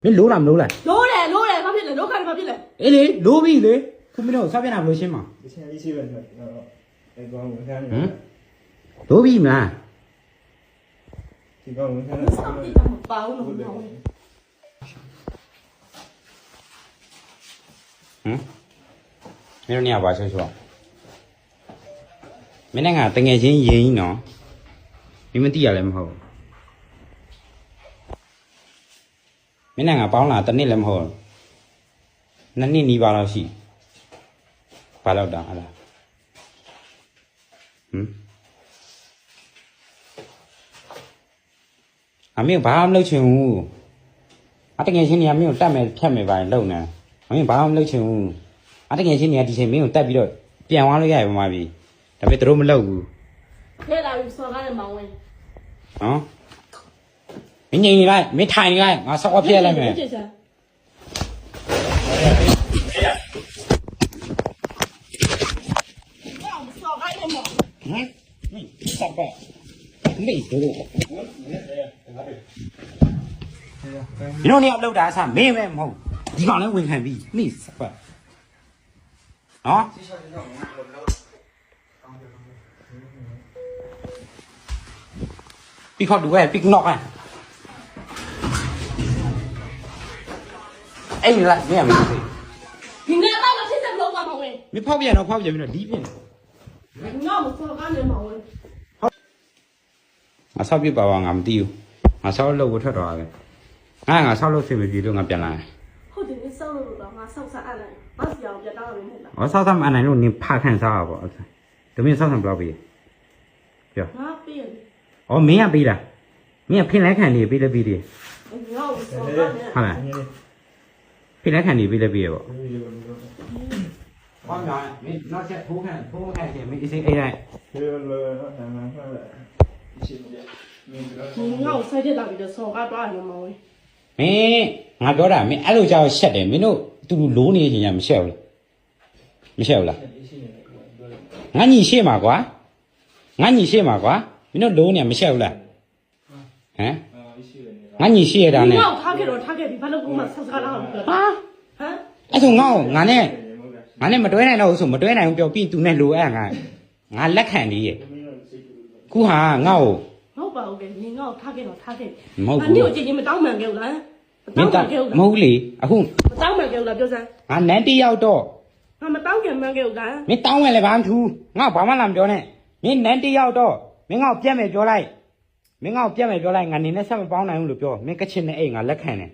မင်းလိုးလားမလိုးလားလိုးတယ်ဘာဖြစ်လဲလိုးခါတယ်ဘာဖြစ်လဲအေးလေလိုးပြီလေခုမင်းတို့ဆောက်ပြန်တာဘယ်လိုရှင်းမှာ以前一起问他，然后那光文看的，လိုးပြီမလား这光文看的，စောင့်တိတ်မပါဘူးလို့ပြောတယ်မင်းတို့နေရာပါဆွဆွမင်းနဲ့ငါတငယ်ချင်းရင်ကြီးနော်မင်းမသိရလည်းမဟုတ်မင်းနဲ့ငါပေါင်းလာတစ်နှစ်လည်းမဟုတ်နှစ်နှစ်နီးပါးလောက်ရှိဘာလို့တောင်ဟလားအမေဘာမှမလုပ်ချင်ဘူးအတကယ်ချင်းနေရာမင်းကိုတတ်မယ်ဖြတ်မယ်ပါလုံနေမင်းဘာမှမလုပ်ချင်ဘူးအတကယ်ချင်းနေရာဒီချိန်မင်းကိုတတ်ပြီးတော့ပြန်သွားလို့ရရပါမှာပြီဒါပေမဲ့တို့မလုပ်ဘူးခဲလာပြီးစော်ကားတယ်မောင်ဝင်နော်မင်းငြိမ်နေလိုက်မင်းထိုင်နေလိုက်ငါဆောက်အပြည့်လိုက်မယ်စော်ကားတယ်မောင်ဟမ်ဆောက်ပါမေးတို့你说你要漏点啥？没冇，你刚才问看比没啥吧？啊？比靠多哎，比闹哎。哎，你来，没没。你那爸爸现在不老မောင်ဝင်没跑偏了，跑偏了，里边。ငါ့ကိုစော်ကားတယ်မောင်ဝင်ငါဆောက်ပြပါပါငါမသိဘူးငါဆောက်လို့ဝထွက်တော့ပဲငါဆောက်လို့ဆင်မပြေလို့ငါပြန်လာဟုတ်တယ်စောက်လို့တော့ငါစောက်စားအလိုက်ငါစီအောင်ပြတောင်းလို့မဟုတ်လားဟောဆောက်သမ်းအနိုင်လို့နင်ဖခန့်စားတာပေါ့တမင်းဆောက်သမ်းဘယ်လောက်ပေးပြောငါပေးရဩမင်းကပေးလားမင်းကဖင်လဲခံနေပေးလဲပေးတယ်ငါ့ကိုစော်ကားတယ်ဟုတ်လားဖင်လဲခံနေပေးလဲပေးရပေါ့ဟောညာမင်းနောက်ချက်ထိုးခံချင်းမင်းအစိအိတ်လိုက်这个了，还蛮快的，一起不见，没这个。ငါ့ကိုဆိုင်ချက်တာပြီးတော့စော်ကားသွားတယ်မောင်ဝင်မင်းငါပြောတာမင်းအဲ့လိုကြောက်ရှက်တယ်မင်းတို့တူတူလိုးနေချင်းညာမရှက်ဘူးလားမရှက်ဘူးလားငါညီရှေ့မှာကွာငါညီရှေ့မှာကွာမင်းတို့လိုးနေမရှက်ဘူးလားဟမ်ငါညီရှေ့ရတာနဲ့ငါ့ကိုထားခဲ့တော့ထားခဲ့ပြီဘာလို့ကိုမှဆောက်စားတော့ပြောဟာဟမ်အဲ့ဆိုငါ့ကိုငါနဲ့မတွဲနိုင်တော့ဘူးဆိုမတွဲနိုင်ဘူးပြောပြီးသူနဲ့လိုအဲ့ငါလက်ခံနေရဲ့ခုဟာငါ့ကိုမဟုတ်ပါဘူးကနင်ငါ့ကိုထားခဲ့တော့ထားခဲ့မဟုတ်ဘူးနင်ကိုကြည့်ချင်းမတောင်းမှန်ခဲ့ဘူးလားမတောင်းခဲ့ဘူးမဟုတ်လေအခုမတောင်းမှန်ခဲ့ဘူးလားပြောစမ်းငါနန်းတရောက်တော့ငါမတောင်းခင်မှန်ခဲ့ဘူးလားမင်းတောင်းဝင်လည်းဘာမှမထူးငါဘာမှလာမပြောနဲ့မင်းနန်းတရောက်တော့မင်းငါ့ကိုပြတ်မယ်ပြောလိုက်မင်းငါ့ကိုပြတ်မယ်ပြောလိုက်ငါနေနဲ့ဆက်မပေါင်းနိုင်ဘူးလို့ပြောမင်းကချင်နဲ့အိတ်ငါလက်ခံတယ်